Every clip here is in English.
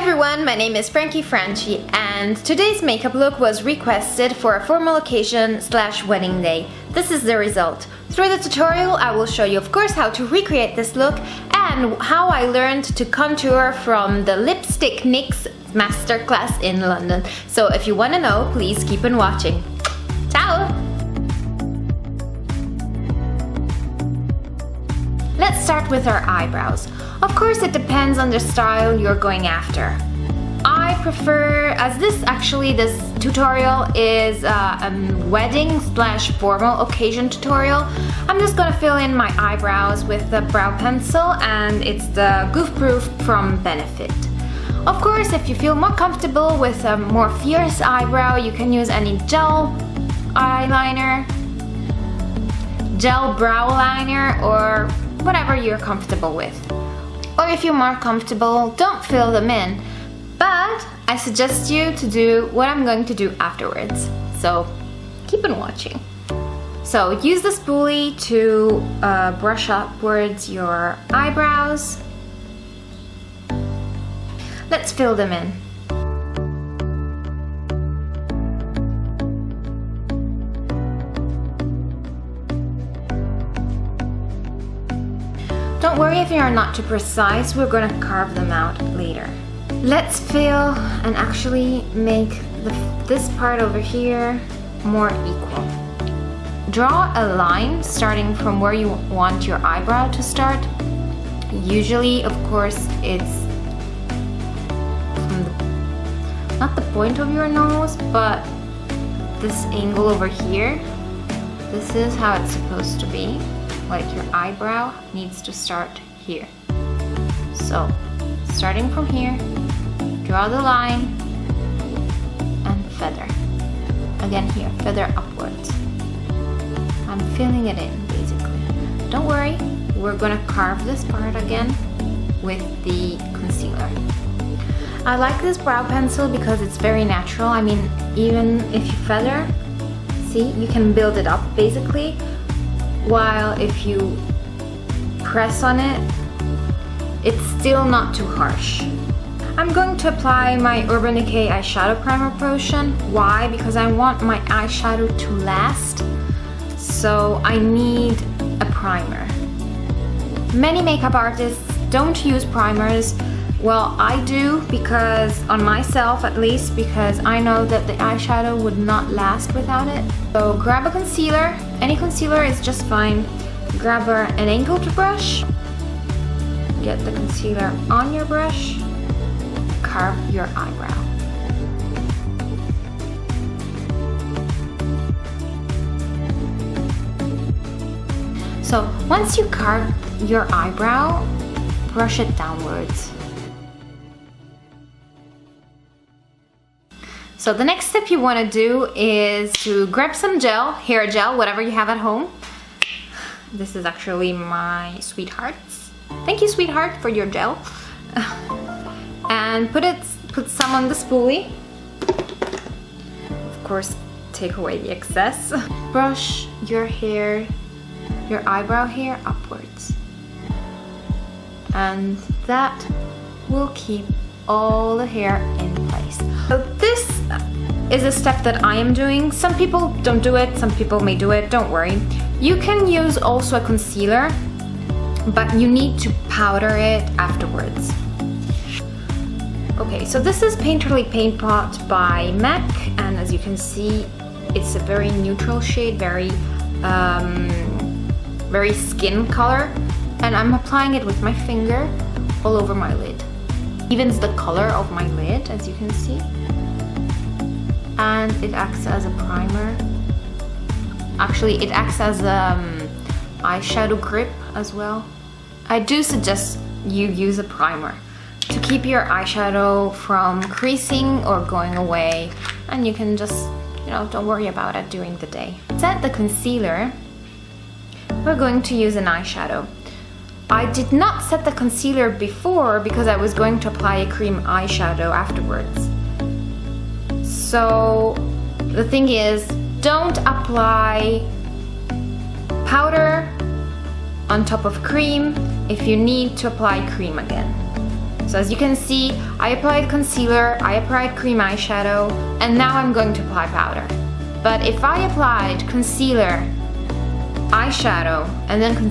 everyone, my name is Frankiefrancy and today's makeup look was requested for a formal occasion / wedding day. This is the result. Through the tutorial I will show you of course how to recreate this look and how I learned to contour from the Lipsticknick's masterclass in London. So if you want to know, please keep on watching. Ciao! Let's start with our eyebrows. Of course it depends on the style you're going after. I prefer, as this tutorial is a wedding / formal occasion tutorial, I'm just gonna fill in my eyebrows with the brow pencil, and it's the Goof Proof from Benefit. Of course, if you feel more comfortable with a more fierce eyebrow, you can use any gel eyeliner, gel brow liner, or whatever you're comfortable with. Or if you're more comfortable, don't fill them in. But I suggest you to do what I'm going to do afterwards. So keep on watching. So use the spoolie to brush upwards your eyebrows. Let's fill them in. Don't worry if you're not too precise, we're gonna carve them out later. Let's fill and actually make this part over here more equal. Draw a line starting from where you want your eyebrow to start. Usually, of course, it's from not the point of your nose, but this angle over here. This is how it's supposed to be. Like your eyebrow needs to start here. So, starting from here, draw the line and feather. Again here, feather upwards. I'm filling it in basically. Don't worry, we're gonna carve this part again with the concealer. I like this brow pencil because it's very natural. I mean, even if you feather, see, you can build it up basically. While if you press on it, it's still not too harsh. I'm going to apply my Urban Decay eyeshadow primer potion. Why? Because I want my eyeshadow to last, so I need a primer. Many makeup artists don't use primers. Well, I do, because on myself at least, because I know that the eyeshadow would not last without it. So grab a concealer, any concealer is just fine. Grab an angled brush, get the concealer on your brush, carve your eyebrow. So once you carve your eyebrow, brush it downwards. So the next step you want to do is to grab some gel, hair gel, whatever you have at home. This is actually my sweetheart's. Thank you, sweetheart, for your gel. And put some on the spoolie. Of course, take away the excess. Brush your hair, your eyebrow hair upwards. And that will keep all the hair in place. So this is a step that I am doing. Some people don't do it, some people may do it, don't worry. You can use also a concealer, but you need to powder it afterwards. Okay, so this is Painterly Paint Pot by MAC, and as you can see, it's a very neutral shade, very skin color, and I'm applying it with my finger all over my lid. Evens the color of my lid, as you can see, and it acts as a primer. Actually, it acts as eyeshadow grip as well. I do suggest you use a primer to keep your eyeshadow from creasing or going away, and you can just, don't worry about it during the day. Set the concealer. We're going to use an eyeshadow. I did not set the concealer before because I was going to apply a cream eyeshadow afterwards. So the thing is, don't apply powder on top of cream if you need to apply cream again. So as you can see, I applied concealer, I applied cream eyeshadow, and now I'm going to apply powder. But if I applied concealer, eyeshadow, and then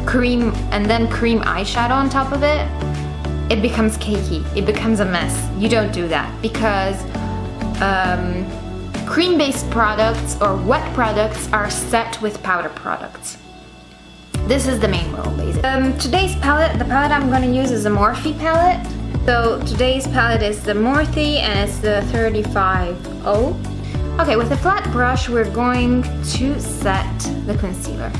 cream eyeshadow on top of it, it becomes cakey, it becomes a mess. You don't do that because cream-based products or wet products are set with powder products. This is the main rule, basically. Today's palette, the palette I'm going to use is a Morphe palette. So today's palette is the Morphe and it's the 35O. Okay, with a flat brush we're going to set the concealer.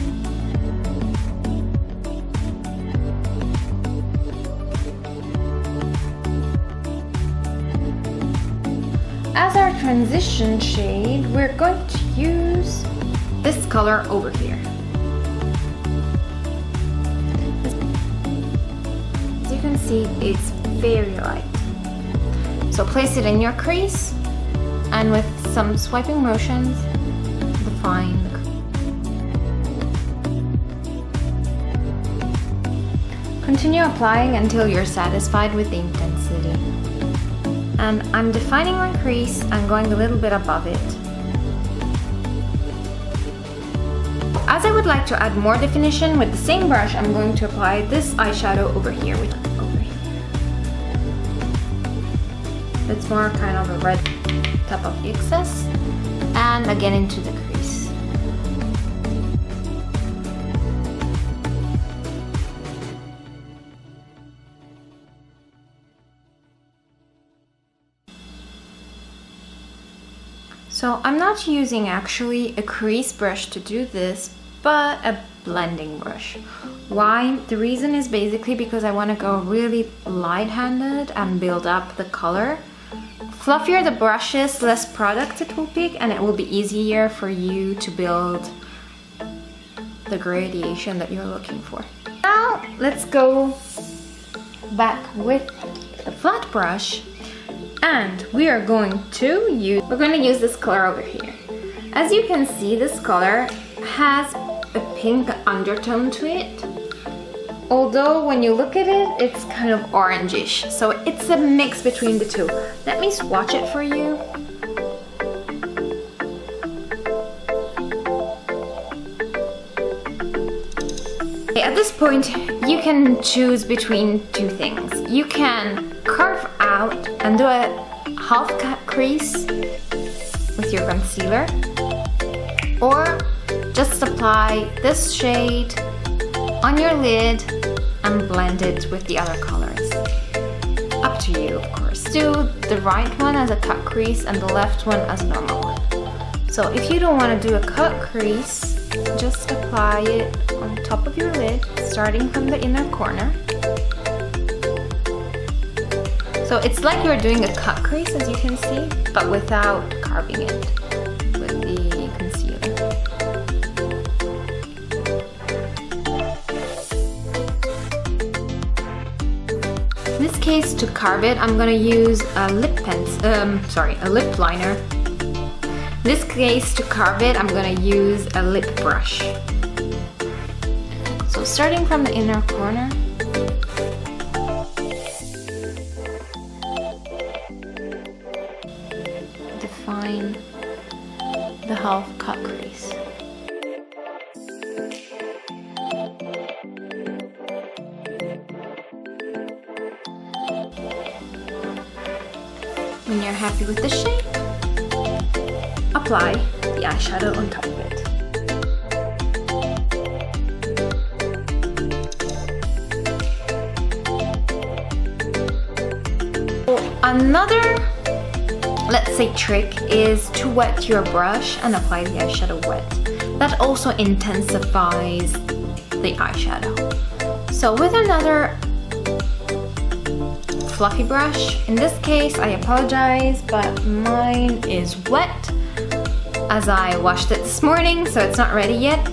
As our transition shade, we're going to use this color over here. As you can see, it's very light. So place it in your crease and with some swiping motions, define the crease. Continue applying until you're satisfied with the intensity. And I'm defining my crease and going a little bit above it. As I would like to add more definition with the same brush, I'm going to apply this eyeshadow over here. It's more kind of a red type of excess. And again into the crease. So I'm not using actually a crease brush to do this, but a blending brush. Why? The reason is basically because I want to go really light-handed and build up the color. Fluffier the brush is, less product it will pick, and it will be easier for you to build the gradation that you're looking for. Now let's go back with the flat brush. And we are going to use this color over here. As you can see, this color has a pink undertone to it. Although when you look at it, it's kind of orangish. So it's a mix between the two. Let me swatch it for you. Okay, at this point, you can choose between two things. You can carve out and do a half cut crease with your concealer, or just apply this shade on your lid and blend it with the other colors. Up to you, of course. Do the right one as a cut crease and the left one as a normal one. So if you don't want to do a cut crease, just apply it on top of your lid, starting from the inner corner. So it's like you're doing a cut crease, as you can see, but without carving it with the concealer. In this case, to carve it, I'm gonna use a lip liner. In this case, to carve it, I'm gonna use a lip brush. So starting from the inner corner, define the half cut crease. When you're happy with the shape, apply the eyeshadow on top of it. Another, let's say, trick is to wet your brush and apply the eyeshadow wet. That also intensifies the eyeshadow. So with another fluffy brush, in this case, I apologize, but mine is wet as I washed it this morning, so it's not ready yet.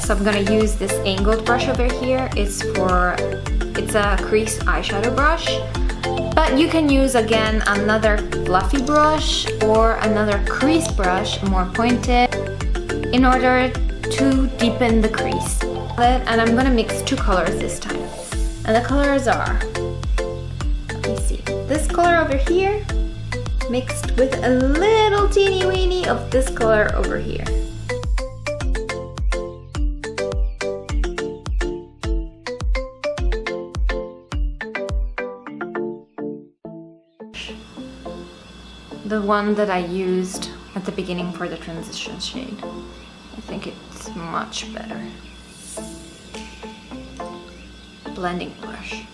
So I'm gonna use this angled brush over here. It's a crease eyeshadow brush. But you can use, again, another fluffy brush or another crease brush, more pointed, in order to deepen the crease. And I'm gonna mix two colors this time. And the colors are see. This color over here mixed with a little teeny weeny of this color over here. The one that I used at the beginning for the transition shade. I think it's much better. Blending brush.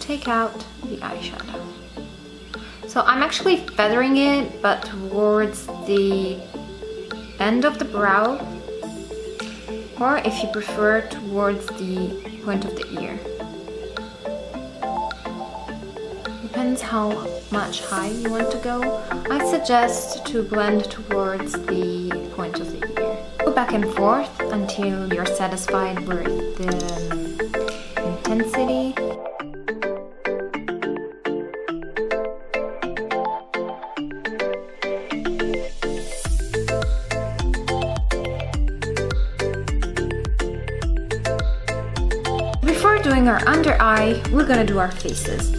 Take out the eyeshadow. So I'm actually feathering it, but towards the end of the brow, or if you prefer, towards the point of the ear. Depends how much high you want to go. I suggest to blend towards the point of the ear. Go back and forth until you're satisfied with the intensity. Before doing our under eye, we're gonna do our faces.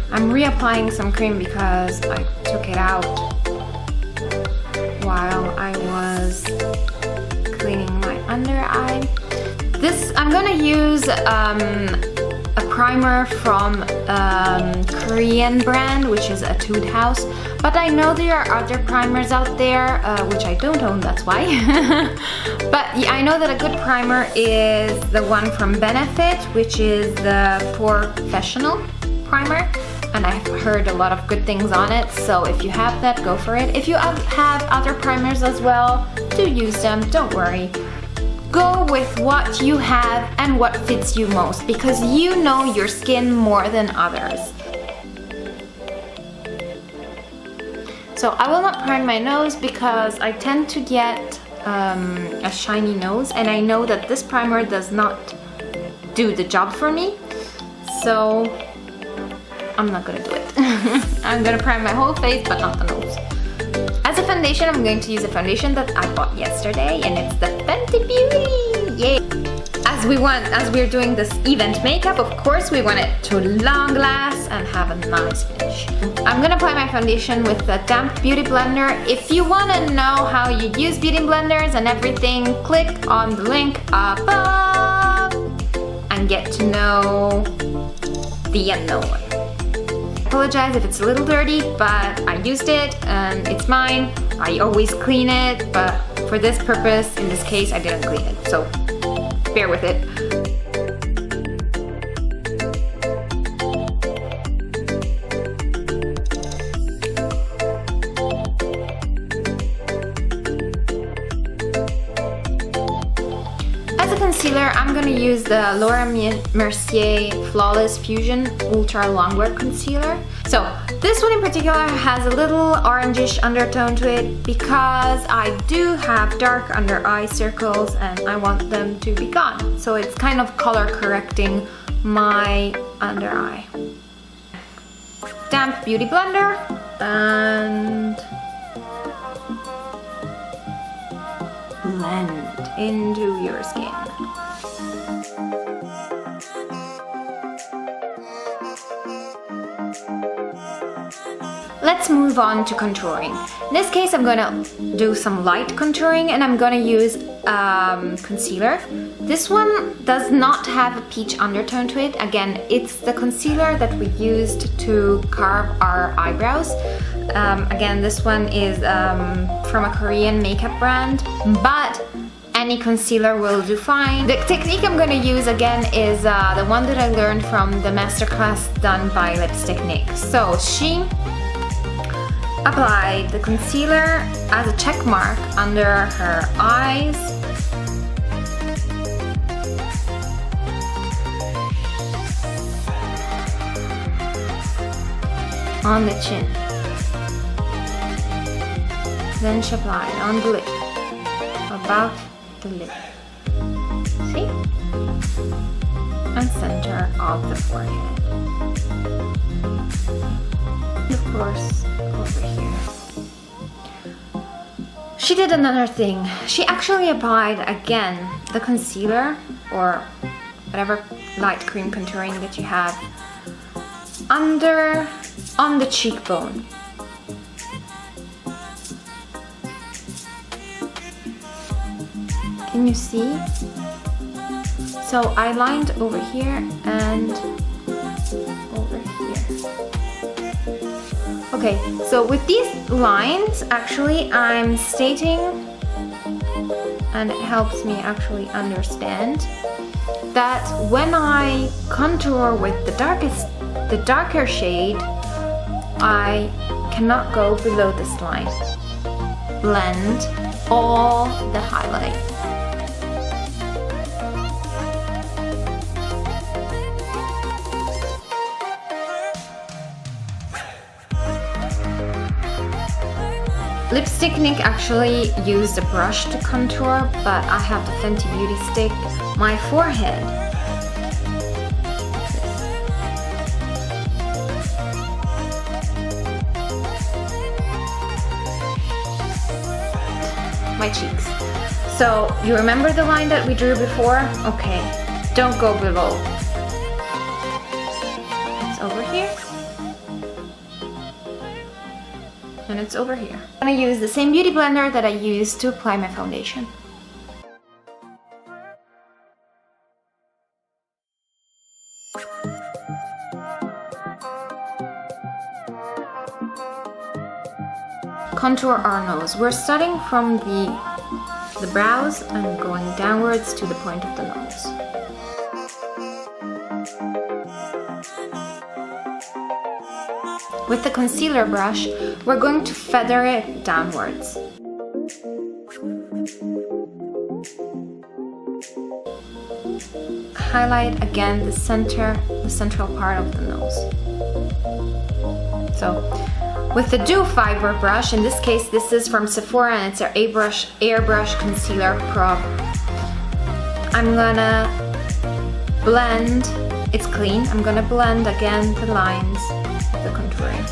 I'm reapplying some cream because I took it out while I was cleaning my under eye. This, I'm gonna use a primer from Korean brand, which is Etude House. But I know there are other primers out there, which I don't own, that's why. But yeah, I know that a good primer is the one from Benefit, which is the Professional primer. And I've heard a lot of good things on it, so if you have that, go for it. If you have other primers as well, do use them, don't worry. Go with what you have and what fits you most, because you know your skin more than others. So I will not prime my nose because I tend to get a shiny nose, and I know that this primer does not do the job for me, so I'm not gonna do it. I'm gonna prime my whole face, but not the nose. As a foundation, I'm going to use a foundation that I bought yesterday, and it's the Fenty Beauty. Yay! As we're doing this event makeup, of course, we want it to long last and have a nice finish. I'm gonna apply my foundation with the damp beauty blender. If you wanna know how you use beauty blenders and everything, click on the link above and get to know the unknown. I apologize if it's a little dirty, but I used it and it's mine. I always clean it, but for this purpose, in this case, I didn't clean it, so bear with it. As a concealer, I'm gonna use the Laura Mercier Flawless Fusion Ultra Longwear Concealer. So this one in particular has a little orangish undertone to it because I do have dark under eye circles and I want them to be gone. So it's kind of color correcting my under eye. Damp beauty blender and blend into your skin. Let's move on to contouring. In this case, I'm gonna do some light contouring and I'm gonna use concealer. This one does not have a peach undertone to it. Again, it's the concealer that we used to carve our eyebrows. Again, this one is from a Korean makeup brand, but any concealer will do fine. The technique I'm going to use again is the one that I learned from the masterclass done by Lipsticknick. So she applied the concealer as a check mark under her eyes. On the chin. Then she applied on the lip, above the lip. See? And center of the forehead. And of course, over here. She did another thing. She actually applied again the concealer or whatever light cream contouring that you have on the cheekbone. Can you see? So I lined over here and over here. Okay, so with these lines, actually I'm stating, and it helps me actually understand, that when I contour with the darker shade, I cannot go below this line. Blend all the highlight. Lipsticknick actually used a brush to contour, but I have the Fenty Beauty stick. My forehead. My cheeks. So, you remember the line that we drew before? Okay, don't go below. It's over here. And it's over here. I'm gonna use the same beauty blender that I used to apply my foundation. Contour our nose. We're starting from the brows and going downwards to the point of the nose. With the concealer brush, we're going to feather it downwards. Highlight again the central part of the nose. So, with the Dew Fiber brush, in this case this is from Sephora and it's our Airbrush Concealer Pro. I'm gonna blend, it's clean, I'm gonna blend again the lines of the contouring.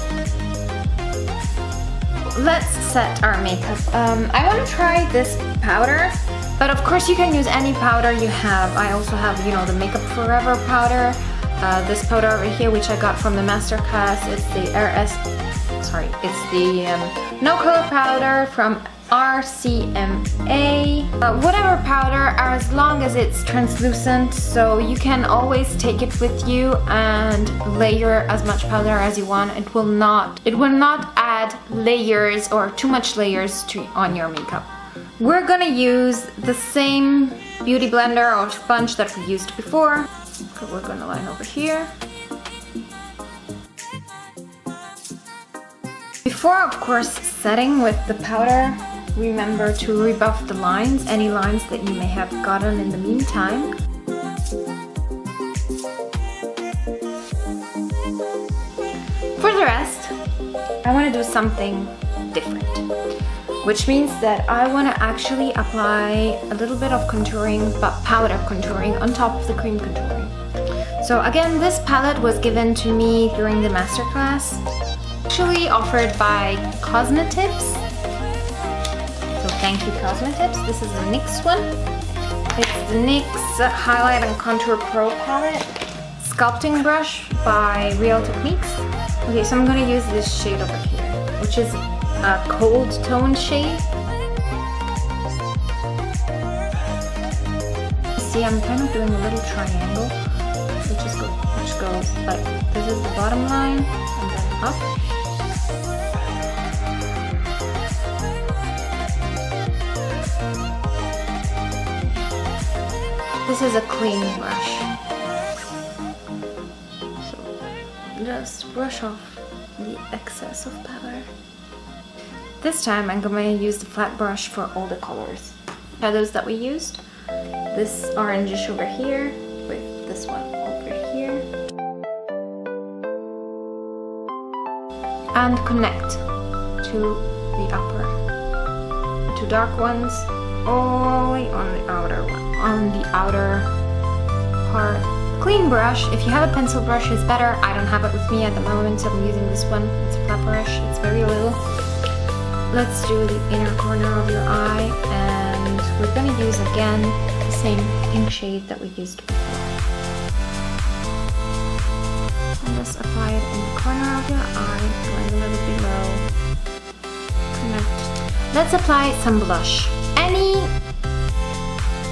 Let's set our makeup. I want to try this powder, but of course you can use any powder you have. I also have, you know, the Makeup Forever powder. This powder over here, which I got from the masterclass, it's the No Color powder from RCMA. Whatever powder, as long as it's translucent, so you can always take it with you and layer as much powder as you want. It will not add layers or too much layers on your makeup. We're gonna use the same beauty blender or sponge that we used before. So we're gonna line over here. Before, of course, setting with the powder, remember to rebuff the lines, any lines that you may have gotten in the meantime. For the rest, I want to do something different, which means that I want to actually apply a little bit of contouring, but powder contouring on top of the cream contouring. So again, this palette was given to me during the masterclass, actually offered by Cosmetips. So thank you, Cosmetips. This is the NYX one. It's the NYX Highlight and Contour Pro palette. Sculpting brush by Real Techniques. Okay, so I'm gonna use this shade over here, which is a cold tone shade. See, I'm kind of doing a little triangle, which goes like, this is the bottom line, and then up. This is a clean brush. So just brush off the excess of powder. This time I'm going to use the flat brush for all the colors. Shadows that we used. This orangish over here with this one over here. And connect to the upper. The two dark ones only on the outer one, on the outer part. Clean brush. If you have a pencil brush, it's better. I don't have it with me at the moment, so I'm using this one. It's a flat brush. It's very little. let's do the inner corner of your eye, and we're gonna use again the same pink shade that we used before. And just apply it in the corner of your eye, going a little below. Connect. Let's apply some blush. Any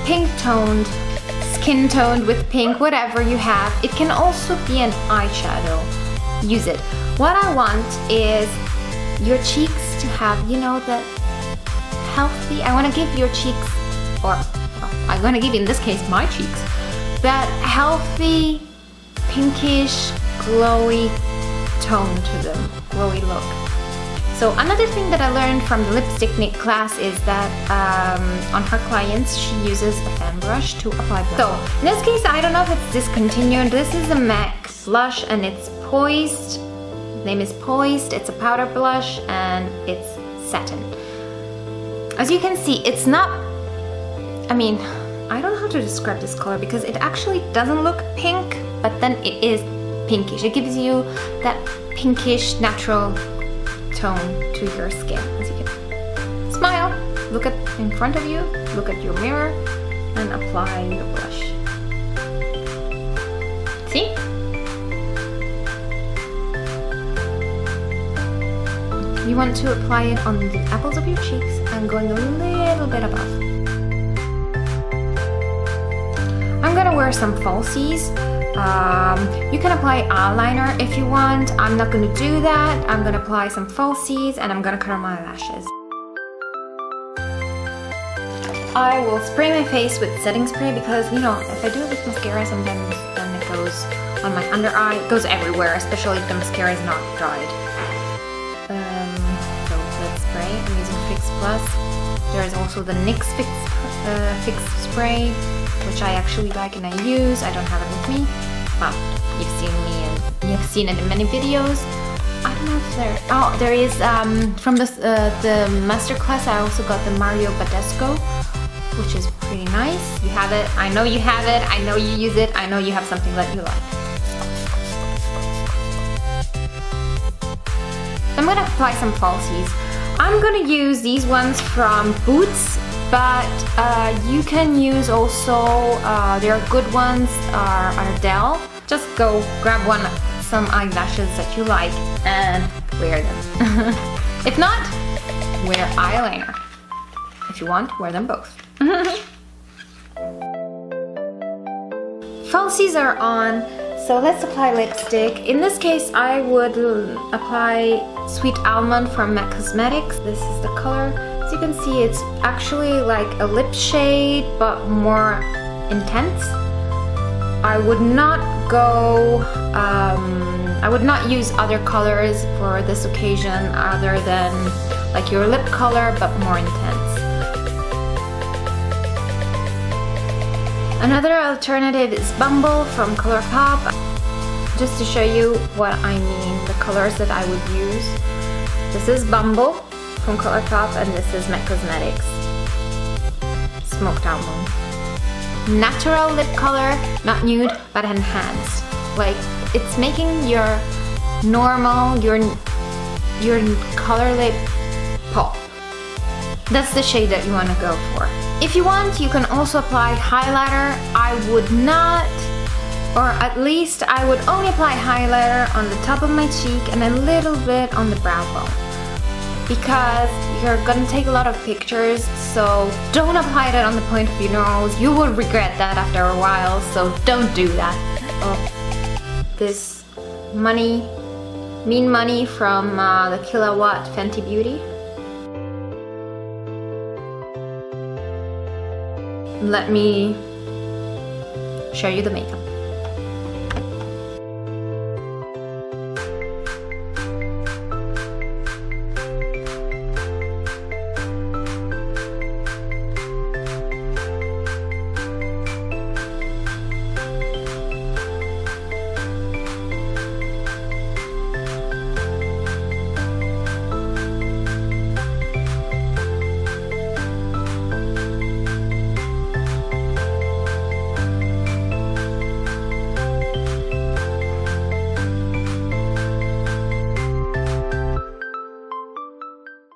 pink toned, skin toned with pink, whatever you have. It can also be an eyeshadow. Use it. What I want is your cheeks to have, you know, the healthy, I want to give your cheeks, or well, I'm going to give in this case my cheeks, that healthy, pinkish, glowy tone to them, glowy look. So another thing that I learned from the Lipsticknick class is that on her clients she uses a fan brush to apply blush. So in this case, I don't know if it's discontinued. This is a MAC blush and it's Poised. The name is Poised. It's a powder blush and it's satin. As you can see, it's not, I mean, I don't know how to describe this color because it actually doesn't look pink, but then it is pinkish. It gives you that pinkish natural tone to your skin. As you can smile, look at in front of you, look at your mirror, and apply your blush. See? You want to apply it on the apples of your cheeks and going a little bit above. I'm gonna wear some falsies. You can apply eyeliner if you want. I'm not gonna do that. I'm gonna apply some falsies and I'm gonna color my lashes. I will spray my face with setting spray because, you know, if I do it with mascara sometimes then it goes on my under eye. It goes everywhere, especially if the mascara is not dried. So let's spray. I'm using Fix Plus. There is also the NYX Fix Spray, which I actually like and I use. I don't have it with me. Well, you've seen it in many videos. I don't know if there is from the masterclass. I also got the Mario Badescu, which is pretty nice. You have it. I know you have it. I know you use it. I know you have something that you like. I'm gonna apply some falsies. I'm gonna use these ones from Boots, but you can use also, there are good ones, are Ardell. Just go grab some eyelashes that you like and wear them. If not, wear eyeliner. If you want, wear them both. Falsies are on, so let's apply lipstick. In this case, I would apply Sweet Almond from MAC Cosmetics. This is the color. As you can see, it's actually like a lip shade, but more intense. I would not go, I would not use other colors for this occasion other than like your lip color, but more intense. Another alternative is Bumble from ColourPop. Just to show you what I mean, the colors that I would use. This is Bumble from ColourPop and this is MAC Cosmetics. Smoked Almond. Natural lip color, not nude, but enhanced. Like, it's making your normal, your color lip pop. That's the shade that you want to go for. If you want, you can also apply highlighter. I would not, or at least I would only apply highlighter on the top of my cheek and a little bit on the brow bone, because you're gonna take a lot of pictures, so don't apply that on the point of your nose. You will regret that after a while, so don't do that. Oh, this Mean Money from the Kilowatt Fenty Beauty. Let me show you the makeup.